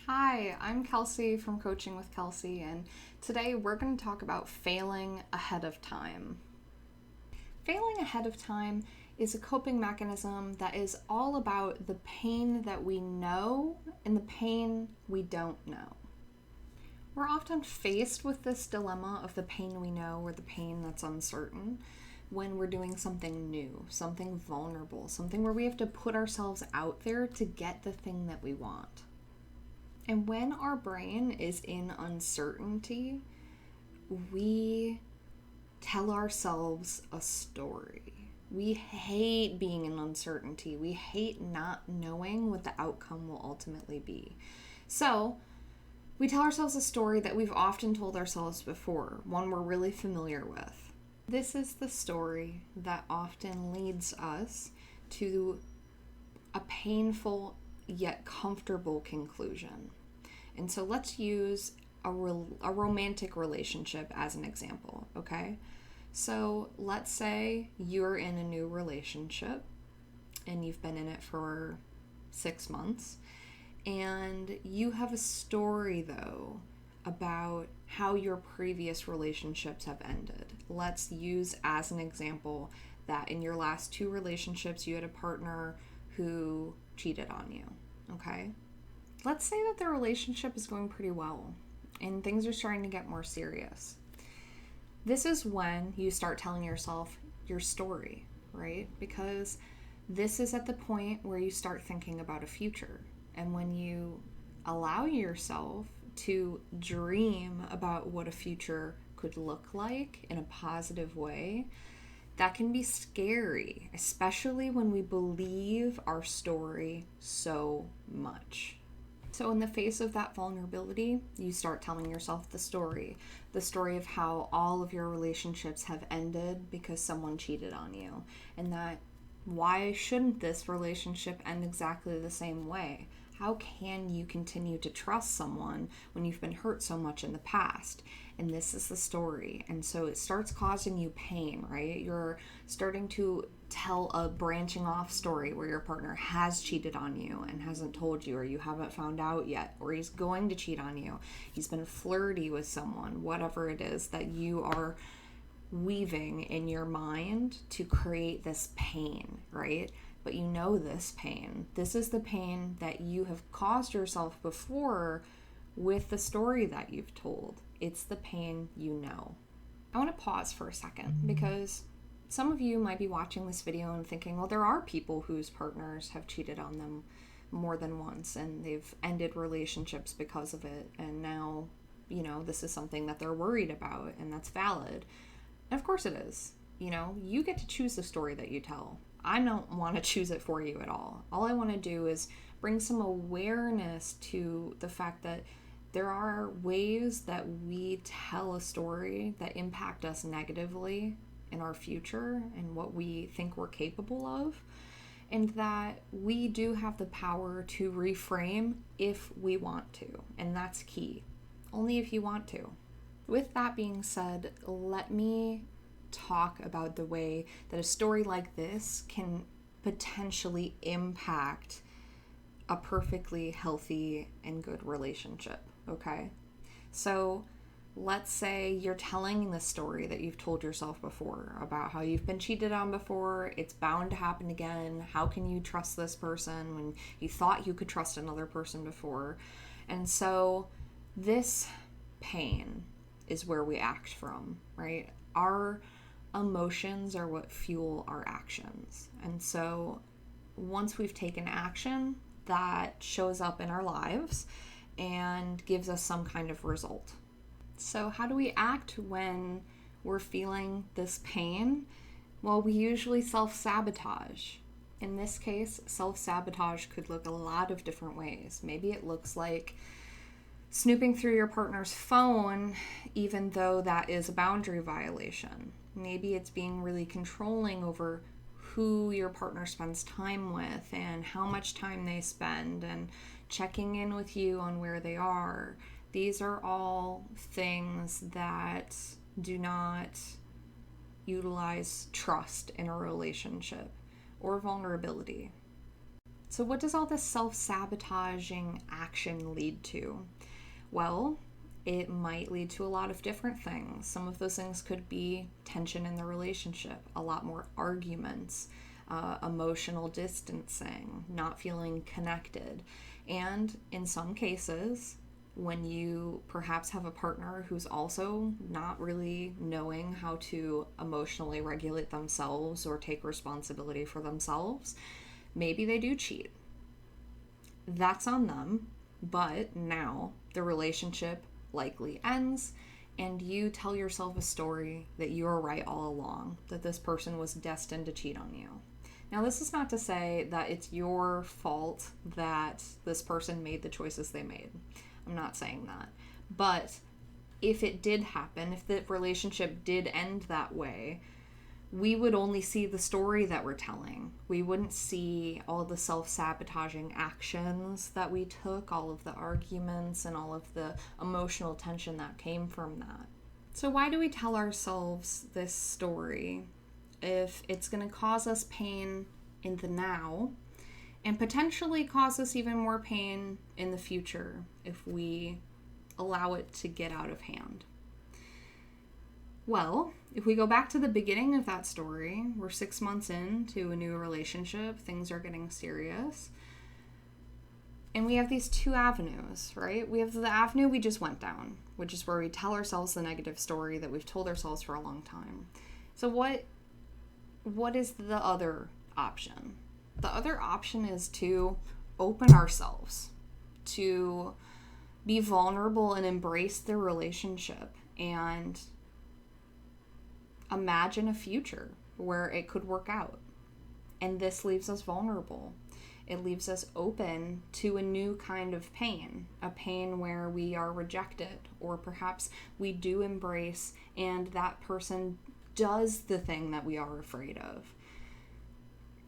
Hi, I'm Kelsey from Coaching with Kelsey, and today we're going to talk about failing ahead of time. Failing ahead of time is a coping mechanism that is all about the pain that we know and the pain we don't know. We're often faced with this dilemma of the pain we know or the pain that's uncertain when we're doing something new, something vulnerable, something where we have to put ourselves out there to get the thing that we want. And when our brain is in uncertainty, we tell ourselves a story. We hate being in uncertainty. We hate not knowing what the outcome will ultimately be. So, we tell ourselves a story that we've often told ourselves before, one we're really familiar with. This is the story that often leads us to a painful yet comfortable conclusion. And so let's use a romantic relationship as an example, okay? So let's say you're in a new relationship and you've been in it for 6 months, and you have a story though about how your previous relationships have ended. Let's use as an example that in your last 2 relationships you had a partner who cheated on you, okay? Let's say that the relationship is going pretty well and things are starting to get more serious. This is when you start telling yourself your story, right? Because this is at the point where you start thinking about a future. And when you allow yourself to dream about what a future could look like in a positive way, that can be scary, especially when we believe our story so much. So in the face of that vulnerability, you start telling yourself the story of how all of your relationships have ended because someone cheated on you, and that why shouldn't this relationship end exactly the same way? How can you continue to trust someone when you've been hurt so much in the past? And this is the story. And so it starts causing you pain, right? You're starting to tell a branching off story where your partner has cheated on you and hasn't told you, or you haven't found out yet, or he's going to cheat on you. He's been flirty with someone, whatever it is that you are weaving in your mind to create this pain, right? But you know this pain. This is the pain that you have caused yourself before with the story that you've told. It's the pain you know. I want to pause for a second because some of you might be watching this video and thinking, well, there are people whose partners have cheated on them more than once and they've ended relationships because of it. And now, this is something that they're worried about, and that's valid. And of course it is. You get to choose the story that you tell. I don't want to choose it for you at all. All I want to do is bring some awareness to the fact that there are ways that we tell a story that impact us negatively in our future and what we think we're capable of, and that we do have the power to reframe if we want to, and that's key. Only if you want to. With that being said, let me talk about the way that a story like this can potentially impact a perfectly healthy and good relationship, okay? So let's say you're telling the story that you've told yourself before about how you've been cheated on before, it's bound to happen again, how can you trust this person when you thought you could trust another person before? And so this pain is where we act from, right? Our emotions are what fuel our actions. And so once we've taken action, that shows up in our lives and gives us some kind of result. So how do we act when we're feeling this pain? Well, we usually self-sabotage. In this case, self-sabotage could look a lot of different ways. Maybe it looks like snooping through your partner's phone, even though that is a boundary violation. Maybe it's being really controlling over who your partner spends time with and how much time they spend and checking in with you on where they are. These are all things that do not utilize trust in a relationship or vulnerability. So what does all this self-sabotaging action lead to? Well, it might lead to a lot of different things. Some of those things could be tension in the relationship, a lot more arguments, emotional distancing, not feeling connected. And in some cases, when you perhaps have a partner who's also not really knowing how to emotionally regulate themselves or take responsibility for themselves, maybe they do cheat. That's on them, but now the relationship likely ends and you tell yourself a story that you were right all along, that this person was destined to cheat on you. Now, this is not to say that it's your fault that this person made the choices they made. I'm not saying that. But if it did happen, if the relationship did end that way, we would only see the story that we're telling. We wouldn't see all the self-sabotaging actions that we took, all of the arguments and all of the emotional tension that came from that. So why do we tell ourselves this story if it's going to cause us pain in the now and potentially cause us even more pain in the future if we allow it to get out of hand? Well, if we go back to the beginning of that story, we're 6 months into a new relationship, things are getting serious, and we have these two avenues, right? We have the avenue we just went down, which is where we tell ourselves the negative story that we've told ourselves for a long time. So what is the other option? The other option is to open ourselves, to be vulnerable and embrace the relationship and imagine a future where it could work out. And this leaves us vulnerable. It leaves us open to a new kind of pain, a pain where we are rejected, or perhaps we do embrace and that person does the thing that we are afraid of.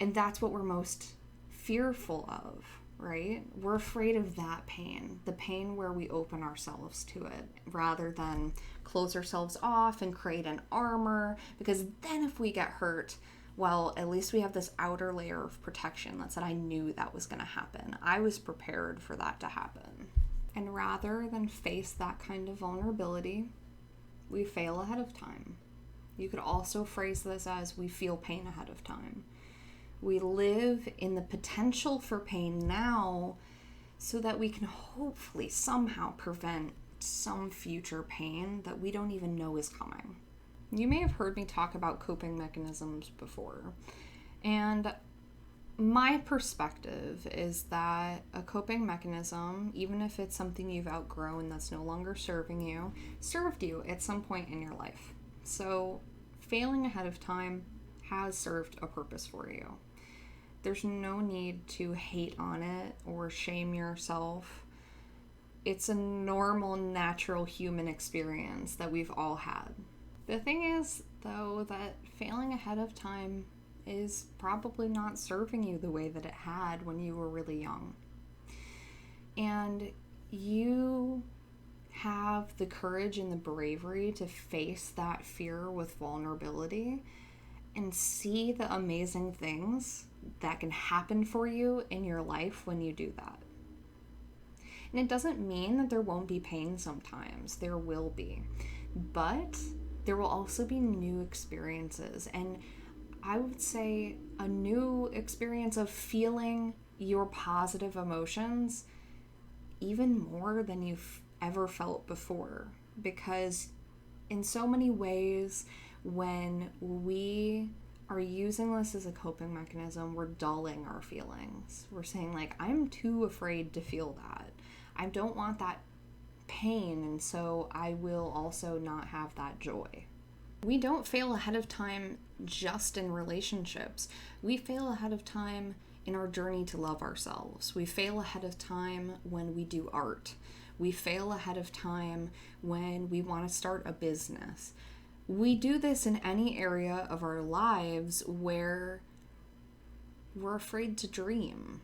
And that's what we're most fearful of, right? We're afraid of that pain, the pain where we open ourselves to it, rather than close ourselves off and create an armor, because then if we get hurt, well, at least we have this outer layer of protection that said, I knew that was going to happen. I was prepared for that to happen. And rather than face that kind of vulnerability, we fail ahead of time. You could also phrase this as we feel pain ahead of time. We live in the potential for pain now so that we can hopefully somehow prevent some future pain that we don't even know is coming. You may have heard me talk about coping mechanisms before, and my perspective is that a coping mechanism, even if it's something you've outgrown that's no longer serving you, served you at some point in your life. So failing ahead of time has served a purpose for you. There's no need to hate on it or shame yourself. It's a normal, natural human experience that we've all had. The thing is, though, that failing ahead of time is probably not serving you the way that it had when you were really young. And you have the courage and the bravery to face that fear with vulnerability and see the amazing things that can happen for you in your life when you do that. And it doesn't mean that there won't be pain sometimes. There will be. But there will also be new experiences. And I would say a new experience of feeling your positive emotions even more than you've ever felt before. Because in so many ways, when we are using this as a coping mechanism, we're dulling our feelings. We're saying, like, I'm too afraid to feel that. I don't want that pain, and so I will also not have that joy. We don't fail ahead of time just in relationships. We fail ahead of time in our journey to love ourselves. We fail ahead of time when we do art. We fail ahead of time when we want to start a business. We do this in any area of our lives where we're afraid to dream.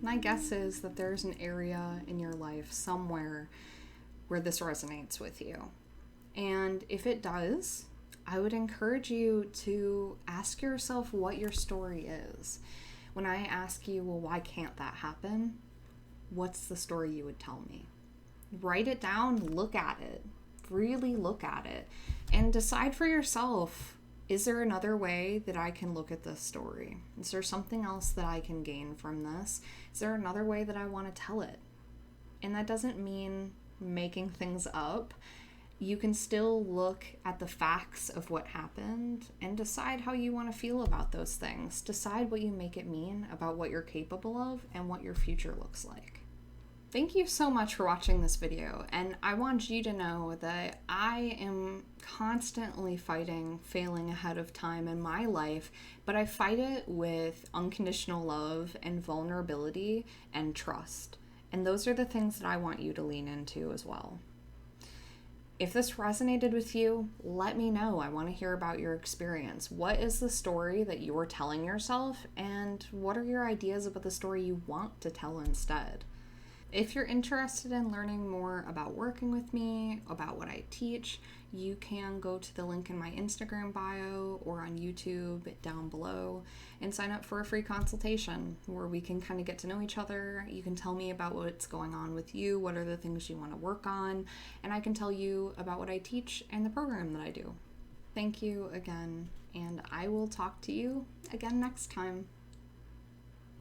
My guess is that there's an area in your life somewhere where this resonates with you. And if it does, I would encourage you to ask yourself what your story is. When I ask you, well, why can't that happen? What's the story you would tell me? Write it down, look at it, really look at it, and decide for yourself, is there another way that I can look at this story? Is there something else that I can gain from this? Is there another way that I want to tell it? And that doesn't mean making things up. You can still look at the facts of what happened and decide how you want to feel about those things. Decide what you make it mean about what you're capable of and what your future looks like. Thank you so much for watching this video, and I want you to know that I am constantly fighting failing ahead of time in my life, but I fight it with unconditional love and vulnerability and trust. And those are the things that I want you to lean into as well. If this resonated with you, let me know. I want to hear about your experience. What is the story that you're telling yourself, and what are your ideas about the story you want to tell instead? If you're interested in learning more about working with me, about what I teach, you can go to the link in my Instagram bio or on YouTube down below and sign up for a free consultation where we can kind of get to know each other. You can tell me about what's going on with you, what are the things you want to work on, and I can tell you about what I teach and the program that I do. Thank you again, and I will talk to you again next time.